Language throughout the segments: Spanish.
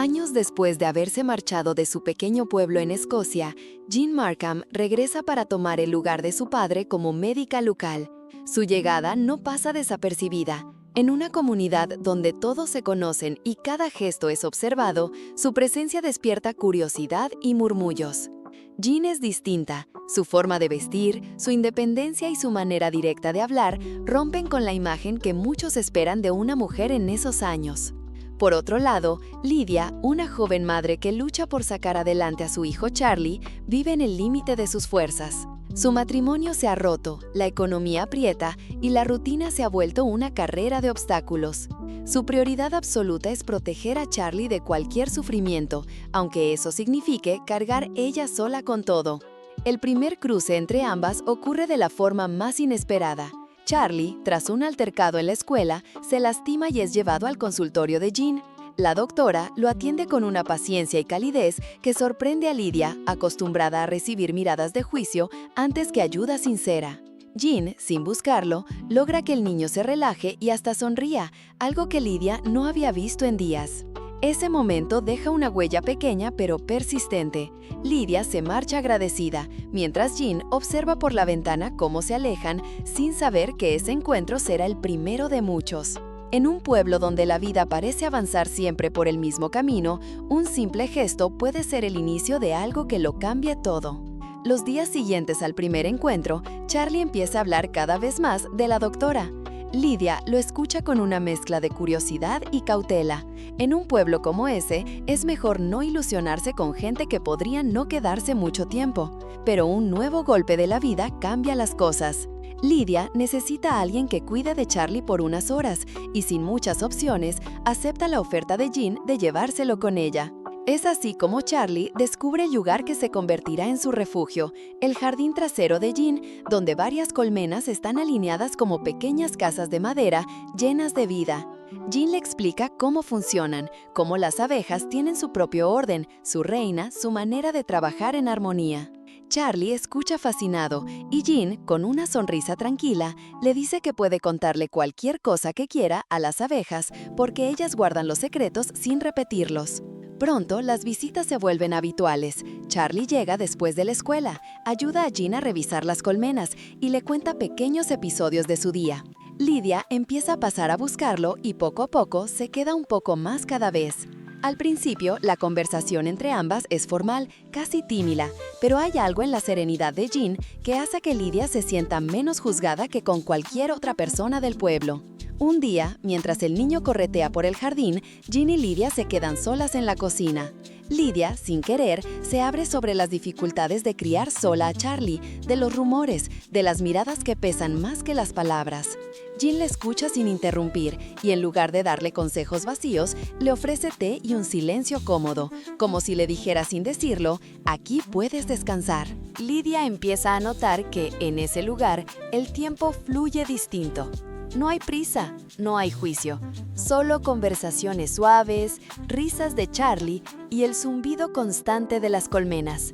Años después de haberse marchado de su pequeño pueblo en Escocia, Jean Markham regresa para tomar el lugar de su padre como médica local. Su llegada no pasa desapercibida. En una comunidad donde todos se conocen y cada gesto es observado, su presencia despierta curiosidad y murmullos. Jean es distinta. Su forma de vestir, su independencia y su manera directa de hablar rompen con la imagen que muchos esperan de una mujer en esos años. Por otro lado, Lydia, una joven madre que lucha por sacar adelante a su hijo Charlie, vive en el límite de sus fuerzas. Su matrimonio se ha roto, la economía aprieta y la rutina se ha vuelto una carrera de obstáculos. Su prioridad absoluta es proteger a Charlie de cualquier sufrimiento, aunque eso signifique cargar ella sola con todo. El primer cruce entre ambas ocurre de la forma más inesperada. Charlie, tras un altercado en la escuela, se lastima y es llevado al consultorio de Jean. La doctora lo atiende con una paciencia y calidez que sorprende a Lydia, acostumbrada a recibir miradas de juicio antes que ayuda sincera. Jean, sin buscarlo, logra que el niño se relaje y hasta sonría, algo que Lydia no había visto en días. Ese momento deja una huella pequeña pero persistente. Lydia se marcha agradecida, mientras Jean observa por la ventana cómo se alejan, sin saber que ese encuentro será el primero de muchos. En un pueblo donde la vida parece avanzar siempre por el mismo camino, un simple gesto puede ser el inicio de algo que lo cambie todo. Los días siguientes al primer encuentro, Charlie empieza a hablar cada vez más de la doctora. Lydia lo escucha con una mezcla de curiosidad y cautela. En un pueblo como ese, es mejor no ilusionarse con gente que podría no quedarse mucho tiempo. Pero un nuevo golpe de la vida cambia las cosas. Lydia necesita a alguien que cuide de Charlie por unas horas y sin muchas opciones, acepta la oferta de Jean de llevárselo con ella. Es así como Charlie descubre el lugar que se convertirá en su refugio, el jardín trasero de Jean, donde varias colmenas están alineadas como pequeñas casas de madera llenas de vida. Jean le explica cómo funcionan, cómo las abejas tienen su propio orden, su reina, su manera de trabajar en armonía. Charlie escucha fascinado y Jean, con una sonrisa tranquila, le dice que puede contarle cualquier cosa que quiera a las abejas porque ellas guardan los secretos sin repetirlos. Pronto, las visitas se vuelven habituales. Charlie llega después de la escuela, ayuda a Jean a revisar las colmenas y le cuenta pequeños episodios de su día. Lydia empieza a pasar a buscarlo y poco a poco se queda un poco más cada vez. Al principio, la conversación entre ambas es formal, casi tímida, pero hay algo en la serenidad de Jean que hace que Lydia se sienta menos juzgada que con cualquier otra persona del pueblo. Un día, mientras el niño corretea por el jardín, Jean y Lydia se quedan solas en la cocina. Lydia, sin querer, se abre sobre las dificultades de criar sola a Charlie, de los rumores, de las miradas que pesan más que las palabras. Jean le escucha sin interrumpir y en lugar de darle consejos vacíos, le ofrece té y un silencio cómodo, como si le dijera sin decirlo, aquí puedes descansar. Lydia empieza a notar que, en ese lugar, el tiempo fluye distinto. No hay prisa, no hay juicio, solo conversaciones suaves, risas de Charlie y el zumbido constante de las colmenas.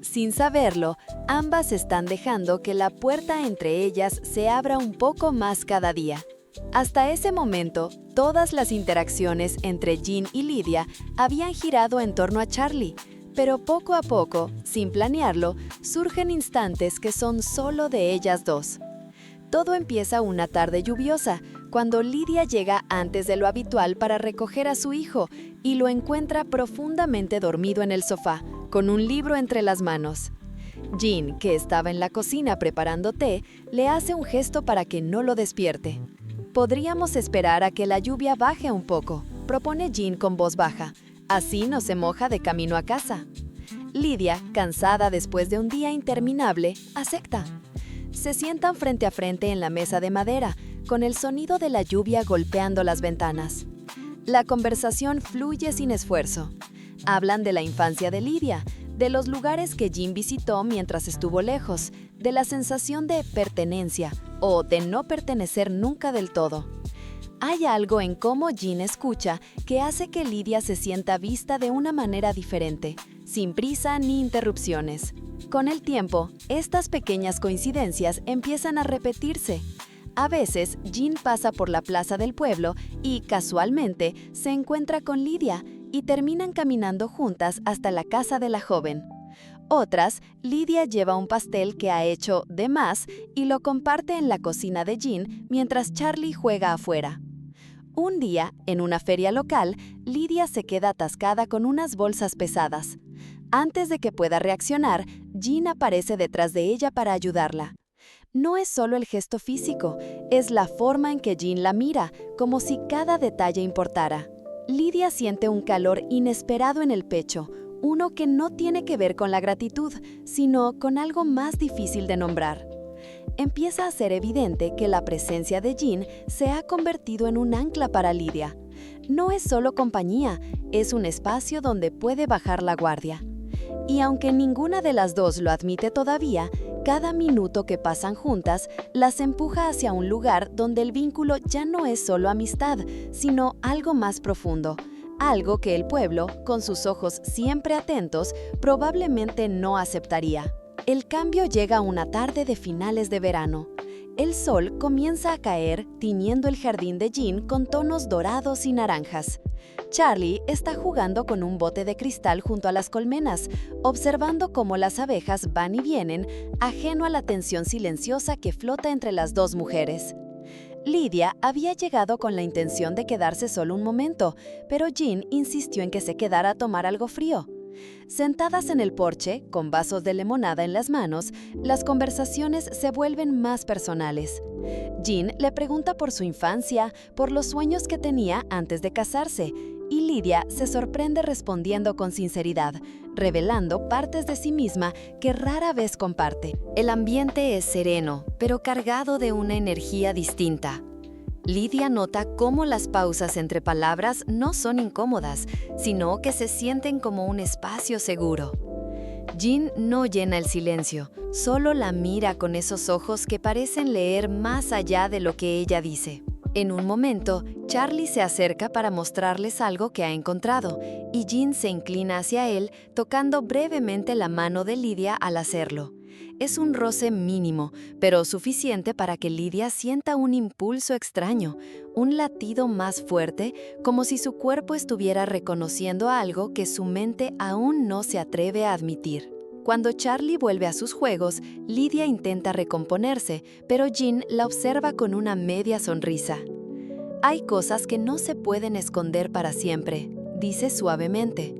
Sin saberlo, ambas están dejando que la puerta entre ellas se abra un poco más cada día. Hasta ese momento, todas las interacciones entre Jean y Lydia habían girado en torno a Charlie, pero poco a poco, sin planearlo, surgen instantes que son solo de ellas dos. Todo empieza una tarde lluviosa, cuando Lydia llega antes de lo habitual para recoger a su hijo y lo encuentra profundamente dormido en el sofá, con un libro entre las manos. Jean, que estaba en la cocina preparando té, le hace un gesto para que no lo despierte. «Podríamos esperar a que la lluvia baje un poco», propone Jean con voz baja. «Así no se moja de camino a casa». Lydia, cansada después de un día interminable, acepta. Se sientan frente a frente en la mesa de madera, con el sonido de la lluvia golpeando las ventanas. La conversación fluye sin esfuerzo. Hablan de la infancia de Lydia, de los lugares que Jean visitó mientras estuvo lejos, de la sensación de pertenencia o de no pertenecer nunca del todo. Hay algo en cómo Jean escucha que hace que Lydia se sienta vista de una manera diferente, sin prisa ni interrupciones. Con el tiempo, estas pequeñas coincidencias empiezan a repetirse. A veces, Jean pasa por la plaza del pueblo y, casualmente, se encuentra con Lydia y terminan caminando juntas hasta la casa de la joven. Otras, Lydia lleva un pastel que ha hecho de más y lo comparte en la cocina de Jean mientras Charlie juega afuera. Un día, en una feria local, Lydia se queda atascada con unas bolsas pesadas. Antes de que pueda reaccionar, Jean aparece detrás de ella para ayudarla. No es solo el gesto físico, es la forma en que Jean la mira, como si cada detalle importara. Lydia siente un calor inesperado en el pecho, uno que no tiene que ver con la gratitud, sino con algo más difícil de nombrar. Empieza a ser evidente que la presencia de Jean se ha convertido en un ancla para Lydia. No es solo compañía, es un espacio donde puede bajar la guardia. Y aunque ninguna de las dos lo admite todavía, cada minuto que pasan juntas las empuja hacia un lugar donde el vínculo ya no es solo amistad, sino algo más profundo. Algo que el pueblo, con sus ojos siempre atentos, probablemente no aceptaría. El cambio llega una tarde de finales de verano. El sol comienza a caer, tiñendo el jardín de Jean con tonos dorados y naranjas. Charlie está jugando con un bote de cristal junto a las colmenas, observando cómo las abejas van y vienen, ajeno a la tensión silenciosa que flota entre las dos mujeres. Lydia había llegado con la intención de quedarse solo un momento, pero Jean insistió en que se quedara a tomar algo frío. Sentadas en el porche, con vasos de limonada en las manos, las conversaciones se vuelven más personales. Jean le pregunta por su infancia, por los sueños que tenía antes de casarse, y Lydia se sorprende respondiendo con sinceridad, revelando partes de sí misma que rara vez comparte. El ambiente es sereno, pero cargado de una energía distinta. Lydia nota cómo las pausas entre palabras no son incómodas, sino que se sienten como un espacio seguro. Jean no llena el silencio, solo la mira con esos ojos que parecen leer más allá de lo que ella dice. En un momento, Charlie se acerca para mostrarles algo que ha encontrado, y Jean se inclina hacia él, tocando brevemente la mano de Lydia al hacerlo. Es un roce mínimo, pero suficiente para que Lydia sienta un impulso extraño, un latido más fuerte, como si su cuerpo estuviera reconociendo algo que su mente aún no se atreve a admitir. Cuando Charlie vuelve a sus juegos, Lydia intenta recomponerse, pero Jean la observa con una media sonrisa. «Hay cosas que no se pueden esconder para siempre», dice suavemente.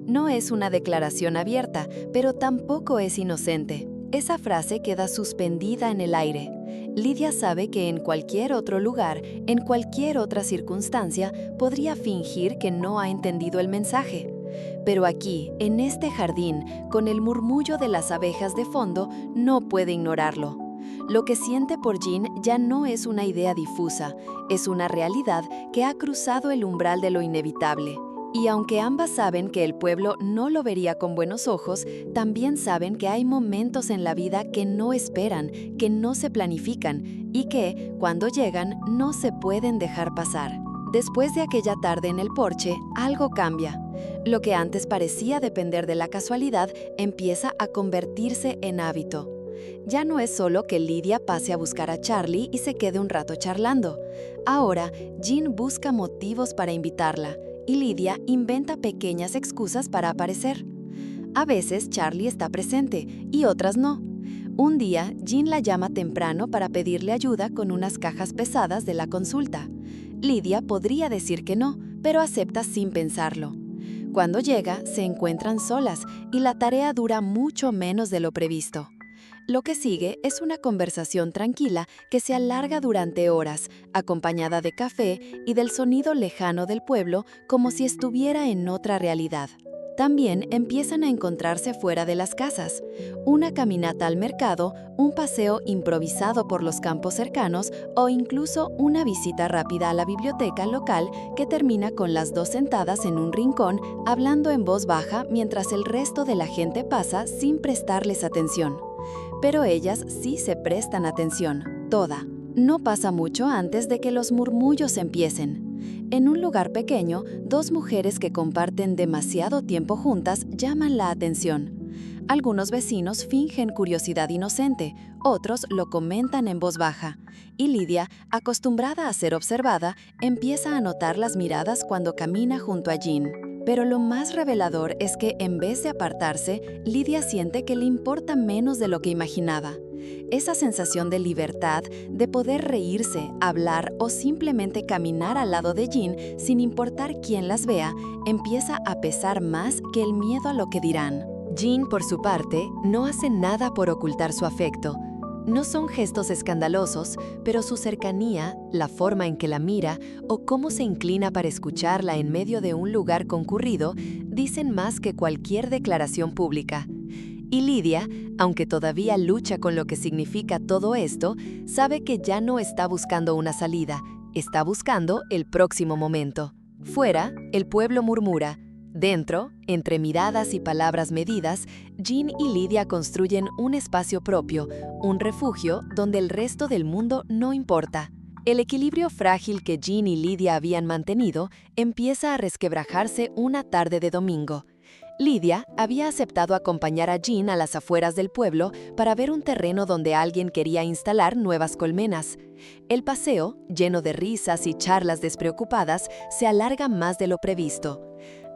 No es una declaración abierta, pero tampoco es inocente. Esa frase queda suspendida en el aire. Lydia sabe que en cualquier otro lugar, en cualquier otra circunstancia, podría fingir que no ha entendido el mensaje. Pero aquí, en este jardín, con el murmullo de las abejas de fondo, no puede ignorarlo. Lo que siente por Jean ya no es una idea difusa, es una realidad que ha cruzado el umbral de lo inevitable. Y aunque ambas saben que el pueblo no lo vería con buenos ojos, también saben que hay momentos en la vida que no esperan, que no se planifican y que, cuando llegan, no se pueden dejar pasar. Después de aquella tarde en el porche, algo cambia. Lo que antes parecía depender de la casualidad empieza a convertirse en hábito. Ya no es solo que Lydia pase a buscar a Charlie y se quede un rato charlando. Ahora, Jean busca motivos para invitarla, y Lydia inventa pequeñas excusas para aparecer. A veces Charlie está presente y otras no. Un día, Jean la llama temprano para pedirle ayuda con unas cajas pesadas de la consulta. Lydia podría decir que no, pero acepta sin pensarlo. Cuando llega, se encuentran solas y la tarea dura mucho menos de lo previsto. Lo que sigue es una conversación tranquila que se alarga durante horas, acompañada de café y del sonido lejano del pueblo como si estuviera en otra realidad. También empiezan a encontrarse fuera de las casas. Una caminata al mercado, un paseo improvisado por los campos cercanos o incluso una visita rápida a la biblioteca local que termina con las dos sentadas en un rincón hablando en voz baja mientras el resto de la gente pasa sin prestarles atención. Pero ellas sí se prestan atención, toda. No pasa mucho antes de que los murmullos empiecen. En un lugar pequeño, dos mujeres que comparten demasiado tiempo juntas llaman la atención. Algunos vecinos fingen curiosidad inocente, otros lo comentan en voz baja. Y Lydia, acostumbrada a ser observada, empieza a notar las miradas cuando camina junto a Jean. Pero lo más revelador es que en vez de apartarse, Lydia siente que le importa menos de lo que imaginaba. Esa sensación de libertad, de poder reírse, hablar o simplemente caminar al lado de Jean sin importar quién las vea, empieza a pesar más que el miedo a lo que dirán. Jean, por su parte, no hace nada por ocultar su afecto. No son gestos escandalosos, pero su cercanía, la forma en que la mira o cómo se inclina para escucharla en medio de un lugar concurrido, dicen más que cualquier declaración pública. Y Lydia, aunque todavía lucha con lo que significa todo esto, sabe que ya no está buscando una salida, está buscando el próximo momento. Fuera, el pueblo murmura. Dentro, entre miradas y palabras medidas, Jean y Lydia construyen un espacio propio, un refugio donde el resto del mundo no importa. El equilibrio frágil que Jean y Lydia habían mantenido empieza a resquebrajarse una tarde de domingo. Lydia había aceptado acompañar a Jean a las afueras del pueblo para ver un terreno donde alguien quería instalar nuevas colmenas. El paseo, lleno de risas y charlas despreocupadas, se alarga más de lo previsto.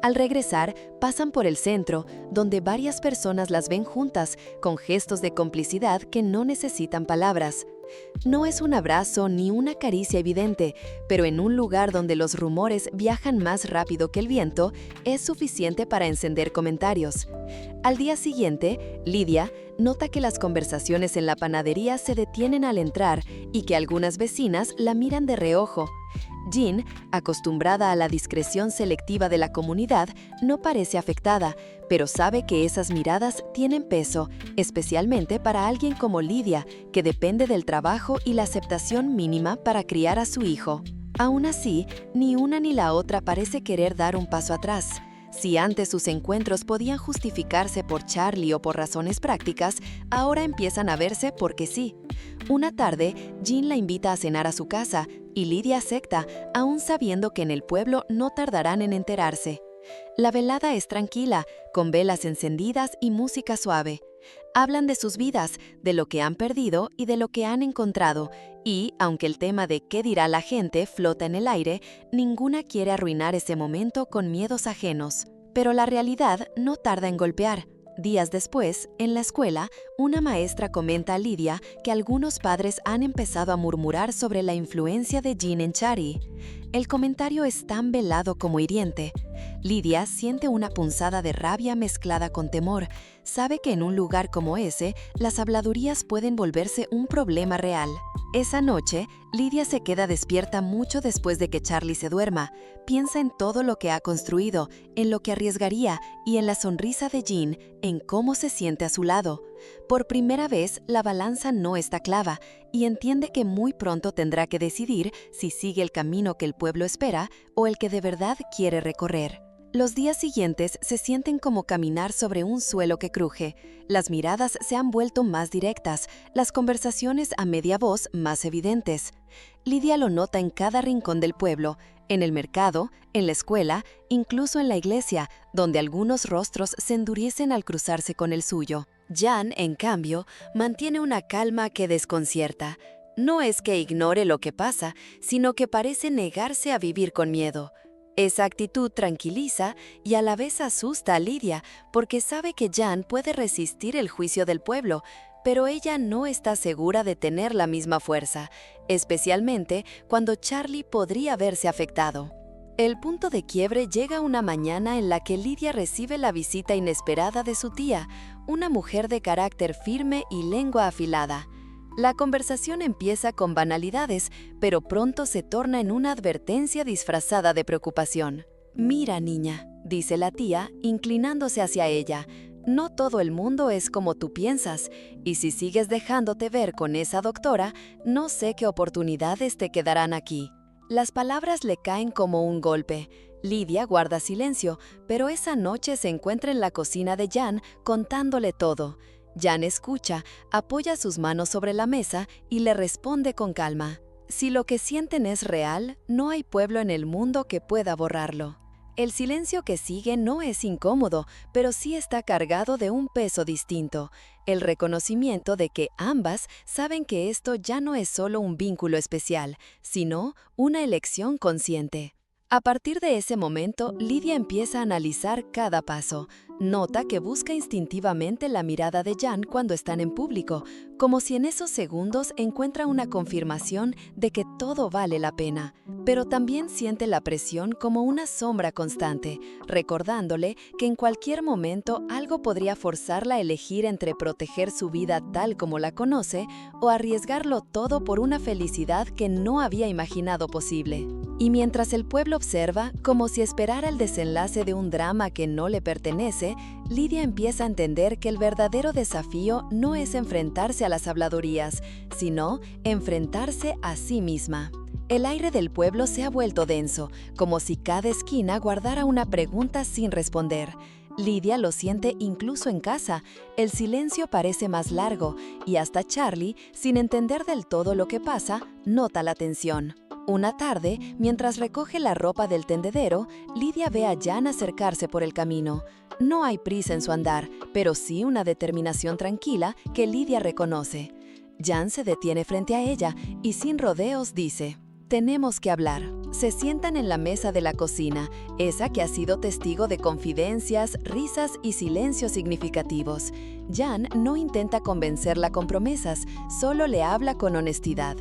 Al regresar, pasan por el centro, donde varias personas las ven juntas, con gestos de complicidad que no necesitan palabras. No es un abrazo ni una caricia evidente, pero en un lugar donde los rumores viajan más rápido que el viento, es suficiente para encender comentarios. Al día siguiente, Lydia nota que las conversaciones en la panadería se detienen al entrar y que algunas vecinas la miran de reojo. Jean, acostumbrada a la discreción selectiva de la comunidad, no parece afectada, pero sabe que esas miradas tienen peso, especialmente para alguien como Lydia, que depende del trabajo y la aceptación mínima para criar a su hijo. Aún así, ni una ni la otra parece querer dar un paso atrás. Si antes sus encuentros podían justificarse por Charlie o por razones prácticas, ahora empiezan a verse porque sí. Una tarde, Jean la invita a cenar a su casa y Lydia acepta, aún sabiendo que en el pueblo no tardarán en enterarse. La velada es tranquila, con velas encendidas y música suave. Hablan de sus vidas, de lo que han perdido y de lo que han encontrado, y, aunque el tema de qué dirá la gente flota en el aire, ninguna quiere arruinar ese momento con miedos ajenos. Pero la realidad no tarda en golpear. Días después, en la escuela, una maestra comenta a Lydia que algunos padres han empezado a murmurar sobre la influencia de Jean en Chari. El comentario es tan velado como hiriente. Lydia siente una punzada de rabia mezclada con temor. Sabe que en un lugar como ese, las habladurías pueden volverse un problema real. Esa noche, Lydia se queda despierta mucho después de que Charlie se duerma. Piensa en todo lo que ha construido, en lo que arriesgaría y en la sonrisa de Jean, en cómo se siente a su lado. Por primera vez, la balanza no está clava y entiende que muy pronto tendrá que decidir si sigue el camino que el pueblo espera o el que de verdad quiere recorrer. Los días siguientes se sienten como caminar sobre un suelo que cruje. Las miradas se han vuelto más directas, las conversaciones a media voz más evidentes. Lydia lo nota en cada rincón del pueblo, en el mercado, en la escuela, incluso en la iglesia, donde algunos rostros se endurecen al cruzarse con el suyo. Jan, en cambio, mantiene una calma que desconcierta. No es que ignore lo que pasa, sino que parece negarse a vivir con miedo. Esa actitud tranquiliza y a la vez asusta a Lydia porque sabe que Jan puede resistir el juicio del pueblo, pero ella no está segura de tener la misma fuerza, especialmente cuando Charlie podría verse afectado. El punto de quiebre llega una mañana en la que Lydia recibe la visita inesperada de su tía, una mujer de carácter firme y lengua afilada. La conversación empieza con banalidades, pero pronto se torna en una advertencia disfrazada de preocupación. «Mira, niña», dice la tía, inclinándose hacia ella, «no todo el mundo es como tú piensas, y si sigues dejándote ver con esa doctora, no sé qué oportunidades te quedarán aquí». Las palabras le caen como un golpe. Lydia guarda silencio, pero esa noche se encuentra en la cocina de Jan contándole todo. Jan escucha, apoya sus manos sobre la mesa y le responde con calma. Si lo que sienten es real, no hay pueblo en el mundo que pueda borrarlo. El silencio que sigue no es incómodo, pero sí está cargado de un peso distinto, el reconocimiento de que ambas saben que esto ya no es solo un vínculo especial, sino una elección consciente. A partir de ese momento, Lydia empieza a analizar cada paso. Nota que busca instintivamente la mirada de Jan cuando están en público, como si en esos segundos encuentra una confirmación de que todo vale la pena. Pero también siente la presión como una sombra constante, recordándole que en cualquier momento algo podría forzarla a elegir entre proteger su vida tal como la conoce o arriesgarlo todo por una felicidad que no había imaginado posible. Y mientras el pueblo observa, como si esperara el desenlace de un drama que no le pertenece, Lydia empieza a entender que el verdadero desafío no es enfrentarse a las habladurías, sino enfrentarse a sí misma. El aire del pueblo se ha vuelto denso, como si cada esquina guardara una pregunta sin responder. Lydia lo siente incluso en casa, el silencio parece más largo y hasta Charlie, sin entender del todo lo que pasa, nota la tensión. Una tarde, mientras recoge la ropa del tendedero, Lydia ve a Jan acercarse por el camino. No hay prisa en su andar, pero sí una determinación tranquila que Lydia reconoce. Jan se detiene frente a ella y sin rodeos dice: «Tenemos que hablar». Se sientan en la mesa de la cocina, esa que ha sido testigo de confidencias, risas y silencios significativos. Jan no intenta convencerla con promesas, solo le habla con honestidad.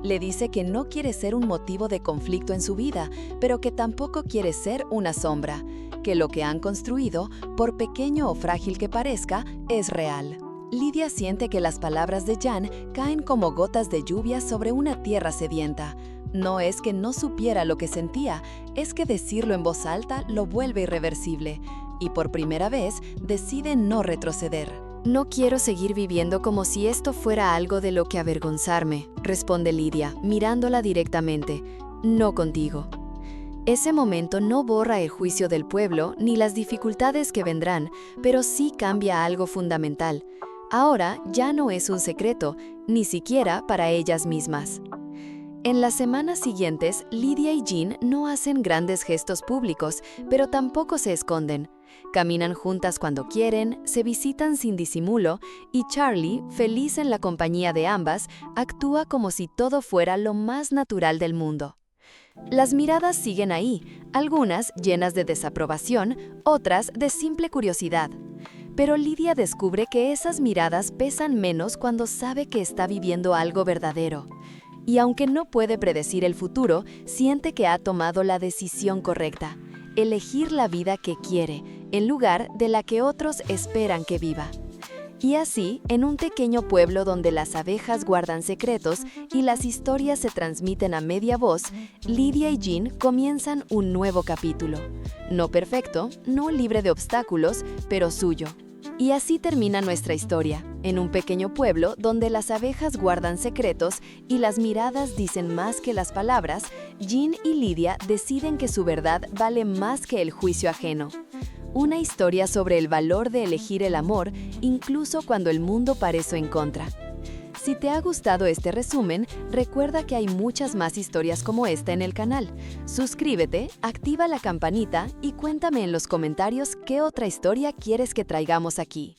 Le dice que no quiere ser un motivo de conflicto en su vida, pero que tampoco quiere ser una sombra, que lo que han construido, por pequeño o frágil que parezca, es real. Lydia siente que las palabras de Jan caen como gotas de lluvia sobre una tierra sedienta. No es que no supiera lo que sentía, es que decirlo en voz alta lo vuelve irreversible, y por primera vez decide no retroceder. «No quiero seguir viviendo como si esto fuera algo de lo que avergonzarme», responde Lydia, mirándola directamente. «No contigo». Ese momento no borra el juicio del pueblo ni las dificultades que vendrán, pero sí cambia algo fundamental. Ahora ya no es un secreto, ni siquiera para ellas mismas. En las semanas siguientes, Lydia y Jean no hacen grandes gestos públicos, pero tampoco se esconden. Caminan juntas cuando quieren, se visitan sin disimulo, y Charlie, feliz en la compañía de ambas, actúa como si todo fuera lo más natural del mundo. Las miradas siguen ahí, algunas llenas de desaprobación, otras de simple curiosidad. Pero Lydia descubre que esas miradas pesan menos cuando sabe que está viviendo algo verdadero. Y aunque no puede predecir el futuro, siente que ha tomado la decisión correcta: elegir la vida que quiere, en lugar de la que otros esperan que viva. Y así, en un pequeño pueblo donde las abejas guardan secretos y las historias se transmiten a media voz, Lydia y Jean comienzan un nuevo capítulo. No perfecto, no libre de obstáculos, pero suyo. Y así termina nuestra historia, en un pequeño pueblo donde las abejas guardan secretos y las miradas dicen más que las palabras. Jean y Lydia deciden que su verdad vale más que el juicio ajeno. Una historia sobre el valor de elegir el amor, incluso cuando el mundo parece en contra. Si te ha gustado este resumen, recuerda que hay muchas más historias como esta en el canal. Suscríbete, activa la campanita y cuéntame en los comentarios qué otra historia quieres que traigamos aquí.